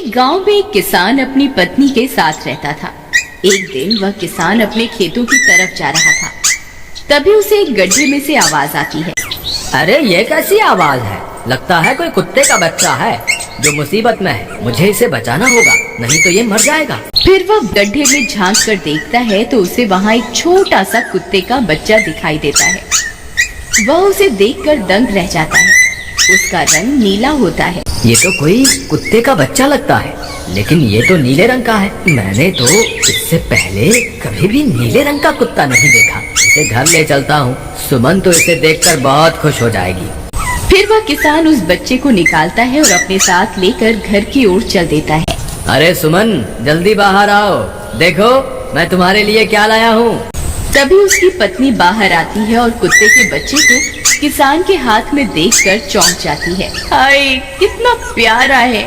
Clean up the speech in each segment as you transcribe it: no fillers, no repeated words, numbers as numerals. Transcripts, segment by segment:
एक गांव में एक किसान अपनी पत्नी के साथ रहता था। एक दिन वह किसान अपने खेतों की तरफ जा रहा था, तभी उसे एक गड्ढे में से आवाज आती है। अरे ये कैसी आवाज है? लगता है कोई कुत्ते का बच्चा है जो मुसीबत में है। मुझे इसे बचाना होगा, नहीं तो ये मर जाएगा। फिर वह गड्ढे में झांक कर देखता है तो उसे वहाँ एक छोटा सा कुत्ते का बच्चा दिखाई देता है। वह उसे देखकर दंग रह जाता है। उसका रंग नीला होता है। ये तो कोई कुत्ते का बच्चा लगता है, लेकिन ये तो नीले रंग का है। मैंने तो इससे पहले कभी भी नीले रंग का कुत्ता नहीं देखा। इसे घर ले चलता हूँ, सुमन तो इसे देखकर बहुत खुश हो जाएगी। फिर वह किसान उस बच्चे को निकालता है और अपने साथ लेकर घर की ओर चल देता है। अरे सुमन, जल्दी बाहर आओ, देखो मैं तुम्हारे लिए क्या लाया हूँ। तभी उसकी पत्नी बाहर आती है और कुत्ते के बच्चे को किसान के हाथ में देखकर चौंक जाती है। हाय, कितना प्यारा है,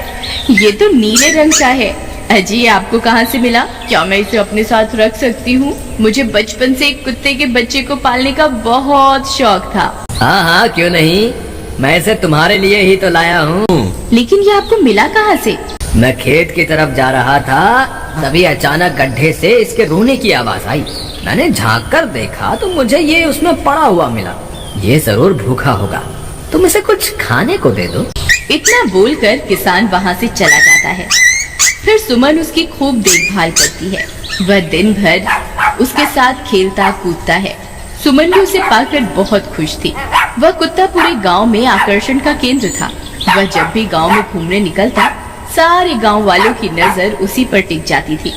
ये तो नीले रंग का है। अजी, ये आपको कहाँ से मिला? क्या मैं इसे अपने साथ रख सकती हूँ? मुझे बचपन से एक कुत्ते के बच्चे को पालने का बहुत शौक था। हाँ हाँ, क्यों नहीं, मैं इसे तुम्हारे लिए ही तो लाया हूँ। लेकिन ये आपको मिला कहाँ से? मैं खेत की तरफ जा रहा था, तभी अचानक गड्ढे से इसके रोने की आवाज आई। मैंने झांक कर देखा तो मुझे ये उसमें पड़ा हुआ मिला। ये जरूर भूखा होगा, तुम इसे कुछ खाने को दे दो। इतना बोलकर किसान वहाँ से चला जाता है। फिर सुमन उसकी खूब देखभाल करती है। वह दिन भर उसके साथ खेलता कूदता है। सुमन भी उसे पाकर बहुत खुश थी। वह कुत्ता पूरे गांव में आकर्षण का केंद्र था। वह जब भी गांव में घूमने निकलता, सारे गांव वालों की नजर उसी पर टिक जाती थी,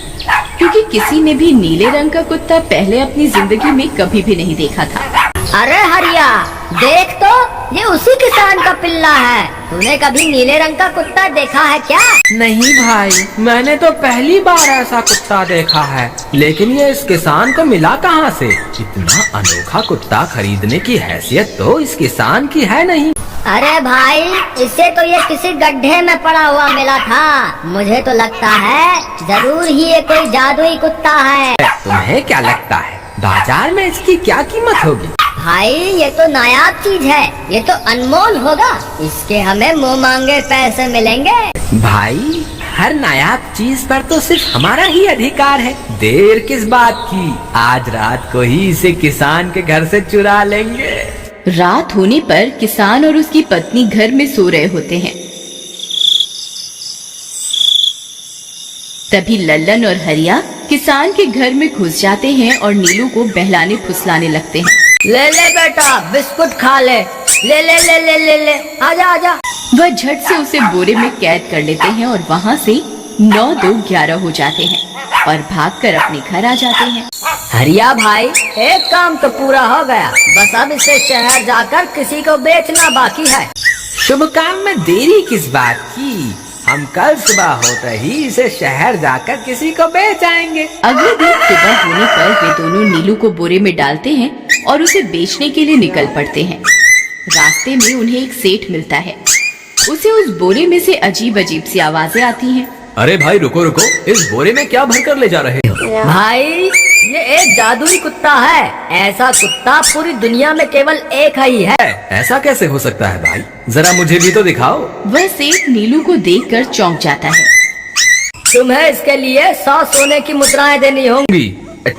क्योंकि किसी ने भी नीले रंग का कुत्ता पहले अपनी जिंदगी में कभी भी नहीं देखा था। अरे हरिया, देख तो, ये उसी किसान का पिल्ला है। तूने कभी नीले रंग का कुत्ता देखा है क्या? नहीं भाई, मैंने तो पहली बार ऐसा कुत्ता देखा है। लेकिन ये इस किसान को मिला कहाँ से? इतना अनोखा कुत्ता खरीदने की हैसियत तो इस किसान की है नहीं। अरे भाई, इसे तो ये किसी गड्ढे में पड़ा हुआ मिला था। मुझे तो लगता है जरूर ही ये कोई जादुई कुत्ता है। तुम्हें क्या लगता है बाजार में इसकी क्या कीमत होगी? भाई, ये तो नायाब चीज है, ये तो अनमोल होगा। इसके हमें मुँह मांगे पैसे मिलेंगे। भाई, हर नायाब चीज पर तो सिर्फ हमारा ही अधिकार है। देर किस बात की, आज रात को ही इसे किसान के घर से चुरा लेंगे। रात होने पर किसान और उसकी पत्नी घर में सो रहे होते हैं। तभी लल्लन और हरिया किसान के घर में घुस जाते हैं और नीलू को बहलाने फुसलाने लगते हैं। ले ले बेटा, बिस्कुट खा ले। ले ले ले ले ले ले, आजा आजा। वह झट से उसे बोरे में कैद कर लेते हैं और वहाँ से 9 2 11 हो जाते हैं और भागकर अपने घर आ जाते हैं। हरिया भाई, एक काम तो पूरा हो गया, बस अब इसे शहर जाकर किसी को बेचना बाकी है। शुभ काम में देरी किस बात की? हम कल सुबह होते ही इसे शहर जाकर किसी को बेच आएंगे। अगले दिन सुबह होने पर वे दोनों नीलू को बोरे में डालते हैं और उसे बेचने के लिए निकल पड़ते हैं। रास्ते में उन्हें एक सेठ मिलता है। उसे उस बोरे में से अजीब अजीब सी आवाजें आती हैं। अरे भाई, रुको रुको, इस बोरे में क्या भरकर ले जा रहे हो? भाई, ये एक जादुई कुत्ता है। ऐसा कुत्ता पूरी दुनिया में केवल एक ही है। ऐसा कैसे हो सकता है भाई? जरा मुझे भी तो दिखाओ। वह सेठ नीलू को देखकर चौंक जाता है। तुम्हें इसके लिए 100 सोने की मुद्राएं देनी होंगी।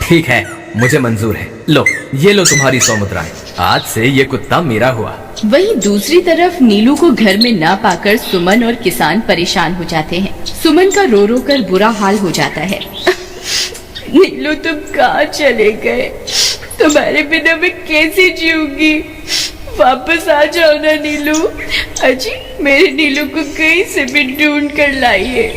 ठीक है, मुझे मंजूर है। लो, ये लो तुम्हारी 100 मुद्राएं। आज से ये कुत्ता मेरा हुआ। वहीं दूसरी तरफ नीलू को घर में ना पाकर सुमन और किसान परेशान हो जाते हैं। सुमन का रो रो कर बुरा हाल हो जाता है। नीलू, तुम कहाँ चले गए? तुम्हारे बिना मैं कैसे जीऊंगी? वापस आ जाओ ना नीलू। अजी, मेरे नीलू को कहीं से भी ढूंढ कर लाइए।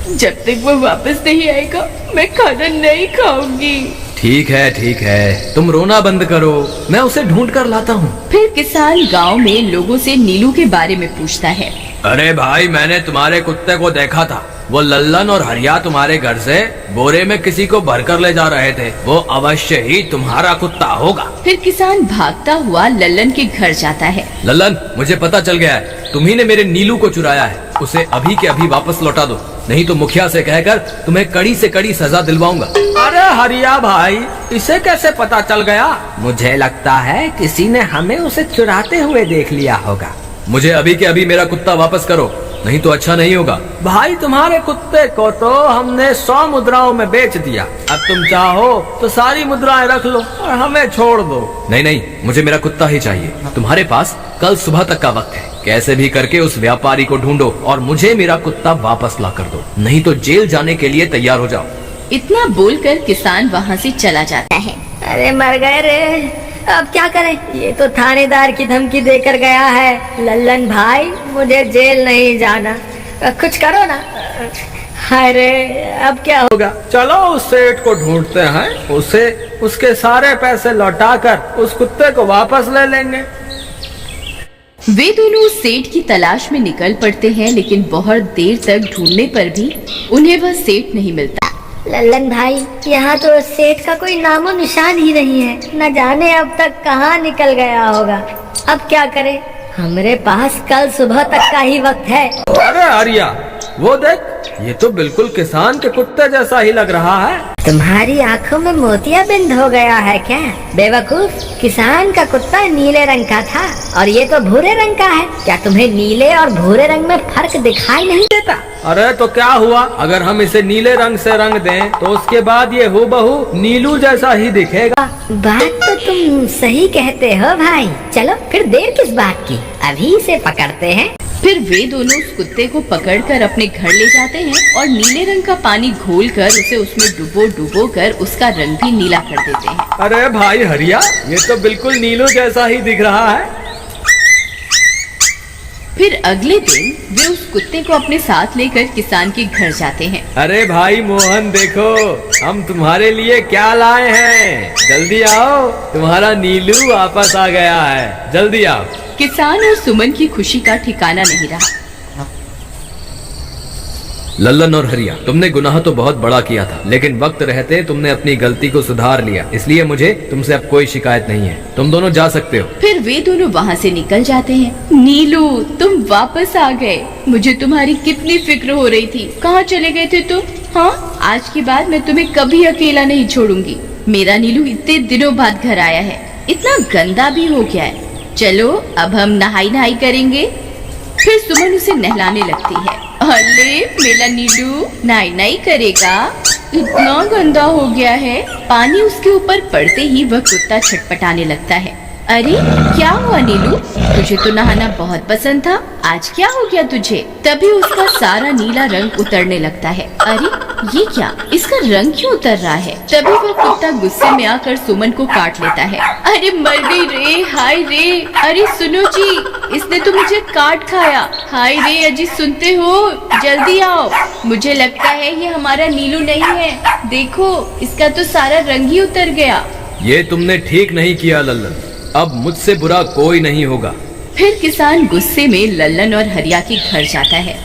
जब तक वो वापस नहीं आएगा मैं खाना नहीं खाऊंगी। ठीक है, तुम रोना बंद करो, मैं उसे ढूंढ कर लाता हूँ। फिर किसान गांव में लोगों से नीलू के बारे में पूछता है। अरे भाई, मैंने तुम्हारे कुत्ते को देखा था। वो लल्लन और हरिया तुम्हारे घर से बोरे में किसी को भरकर ले जा रहे थे। वो अवश्य ही तुम्हारा कुत्ता होगा। फिर किसान भागता हुआ लल्लन के घर जाता है। लल्लन, मुझे पता चल गया है, तुम्ही ने मेरे नीलू को चुराया है। उसे अभी के अभी वापस लौटा दो, नहीं तो मुखिया से कहकर तुम्हें कड़ी से कड़ी सजा दिलवाऊंगा। अरे हरिया भाई, इसे कैसे पता चल गया? मुझे लगता है किसी ने हमें उसे चुराते हुए देख लिया होगा। मुझे अभी के अभी मेरा कुत्ता वापस करो, नहीं तो अच्छा नहीं होगा। भाई तुम्हारे कुत्ते को तो हमने 100 मुद्राओं में बेच दिया। अब तुम चाहो तो सारी मुद्राएं रख लो और हमें छोड़ दो। नहीं नहीं, मुझे मेरा कुत्ता ही चाहिए। तुम्हारे पास कल सुबह तक का वक्त है। कैसे भी करके उस व्यापारी को ढूंढो और मुझे मेरा कुत्ता वापस ला कर दो, नहीं तो जेल जाने के लिए तैयार हो जाओ। इतना बोलकर किसान वहाँ से चला जाता है। अरे मर गए रे, अब क्या करें? ये तो थानेदार की धमकी देकर गया है। लल्लन भाई, मुझे जेल नहीं जाना, कुछ करो ना। अरे अब क्या होगा? चलो उस सेठ को ढूंढते हैं, उसे उसके सारे पैसे लौटाकर उस कुत्ते को वापस ले लेंगे। वे दोनों उस सेठ की तलाश में निकल पड़ते हैं, लेकिन बहुत देर तक ढूंढने पर भी उन्हें वह सेठ नहीं मिलता। लल्लन भाई, यहाँ तो सेठ का कोई नामो निशान ही नहीं है। न जाने अब तक कहाँ निकल गया होगा। अब क्या करें? हमारे पास कल सुबह तक का ही वक्त है। अरे आर्या, वो देख, ये तो बिल्कुल किसान के कुत्ते जैसा ही लग रहा है। तुम्हारी आंखों में मोतियाबिंद हो गया है क्या बेवकूफ? किसान का कुत्ता नीले रंग का था और ये तो भूरे रंग का है। क्या तुम्हें नीले और भूरे रंग में फर्क दिखाई नहीं देता? अरे तो क्या हुआ, अगर हम इसे नीले रंग से रंग दें तो उसके बाद ये हूबहू नीलू जैसा ही दिखेगा। बात तो तुम सही कहते हो भाई। चलो फिर देर किस बात की, अभी इसे पकड़ते हैं। फिर वे दोनों उस कुत्ते को पकड़कर अपने घर ले जाते हैं और नीले रंग का पानी घोलकर उसे उसमें डुबो कर उसका रंग भी नीला कर देते हैं। अरे भाई हरिया, ये तो बिल्कुल नीलू जैसा ही दिख रहा है। फिर अगले दिन वे उस कुत्ते को अपने साथ लेकर किसान के घर जाते हैं। अरे भाई मोहन, देखो हम तुम्हारे लिए क्या लाए हैं। जल्दी आओ, तुम्हारा नीलू वापस आ गया है, जल्दी आओ। किसान और सुमन की खुशी का ठिकाना नहीं रहा। लल्लन और हरिया, तुमने गुनाह तो बहुत बड़ा किया था, लेकिन वक्त रहते तुमने अपनी गलती को सुधार लिया, इसलिए मुझे तुमसे अब कोई शिकायत नहीं है। तुम दोनों जा सकते हो। फिर वे दोनों वहाँ से निकल जाते हैं। नीलू, तुम वापस आ गए। मुझे तुम्हारी कितनी फिक्र हो रही थी। कहाँ चले गए थे तुम? हाँ, आज के बाद मैं तुम्हें कभी अकेला नहीं छोड़ूंगी। मेरा नीलू इतने दिनों बाद घर आया है, इतना गंदा भी हो गया है। चलो अब हम नहाई करेंगे। फिर सुमन उसे नहलाने लगती है। अरे मेरा नीलू नहाई करेगा, इतना गंदा हो गया है। पानी उसके ऊपर पड़ते ही वह कुत्ता छटपटाने लगता है। अरे क्या हुआ नीलू, तुझे तो नहाना बहुत पसंद था, आज क्या हो गया तुझे? तभी उसका सारा नीला रंग उतरने लगता है। अरे ये क्या, इसका रंग क्यों उतर रहा है? तभी वह कुत्ता गुस्से में आकर सुमन को काट लेता है। अरे मर गई रे, हाय रे। अरे सुनो जी, इसने तो मुझे काट खाया। हाय रे अजी, सुनते हो? जल्दी आओ, मुझे लगता है ये हमारा नीलू नहीं है। देखो, इसका तो सारा रंग ही उतर गया। ये तुमने ठीक नहीं किया लल्लन, अब मुझसे बुरा कोई नहीं होगा। फिर किसान गुस्से में लल्लन और हरिया के घर जाता है।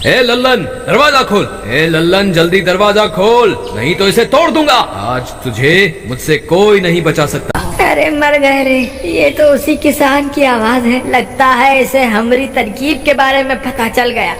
ए लल्लन, दरवाजा खोल। ए लल्लन, जल्दी दरवाजा खोल, नहीं तो इसे तोड़ दूंगा। आज तुझे मुझसे कोई नहीं बचा सकता। अरे मर गए रे, ये तो उसी किसान की आवाज है। लगता है इसे हमारी तरकीब के बारे में पता चल गया।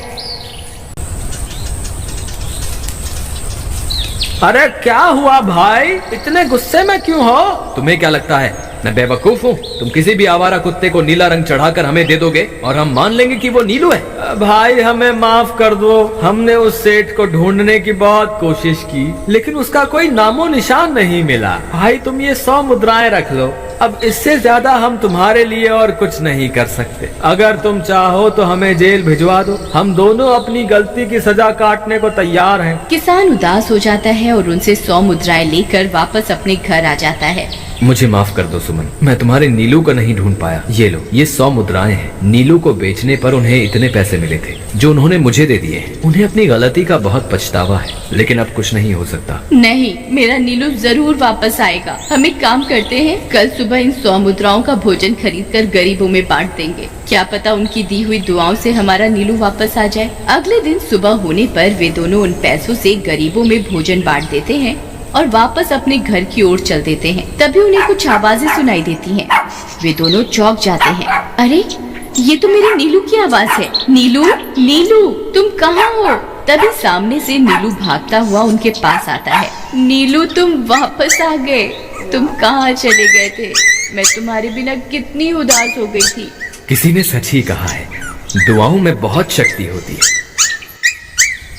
अरे क्या हुआ भाई, इतने गुस्से में क्यों हो? तुम्हें क्या लगता है मैं बेवकूफ हूँ? तुम किसी भी आवारा कुत्ते को नीला रंग चढ़ाकर हमें दे दोगे और हम मान लेंगे कि वो नीलू है। भाई हमें माफ कर दो, हमने उस सेठ को ढूंढने की बहुत कोशिश की, लेकिन उसका कोई नामो निशान नहीं मिला। भाई तुम ये 100 मुद्राएं रख लो, अब इससे ज्यादा हम तुम्हारे लिए और कुछ नहीं कर सकते। अगर तुम चाहो तो हमें जेल भिजवा दो, हम दोनों अपनी गलती की सजा काटने को तैयार हैं। किसान उदास हो जाता है और उनसे 100 मुद्राएं लेकर वापस अपने घर आ जाता है। मुझे माफ कर दो सुमन, मैं तुम्हारे नीलू को नहीं ढूंढ पाया। ये लो, ये 100 मुद्राएं हैं। नीलू को बेचने पर उन्हें इतने पैसे मिले थे जो उन्होंने मुझे दे दिए। उन्हें अपनी गलती का बहुत पछतावा है, लेकिन अब कुछ नहीं हो सकता। नहीं, मेरा नीलू जरूर वापस आएगा। हम एक काम करते हैं, कल सुबह इन 100 मुद्राओं का भोजन खरीदकर गरीबों में बांट देंगे। क्या पता उनकी दी हुई दुआओं से हमारा नीलू वापस आ जाए। अगले दिन सुबह होने पर वे दोनों उन पैसों से गरीबों में भोजन बांट देते हैं और वापस अपने घर की ओर चल देते हैं। तभी उन्हें कुछ आवाजें सुनाई देती हैं। वे दोनों चौंक जाते हैं। अरे ये तो मेरे नीलू की आवाज है। नीलू, नीलू तुम कहाँ हो? तभी सामने से नीलू भागता हुआ उनके पास आता है। नीलू तुम वापस आ गए, तुम कहाँ चले गए थे? मैं तुम्हारे बिना कितनी उदास हो गई थी। किसी ने सच ही कहा है, दुआओं में बहुत शक्ति होती है।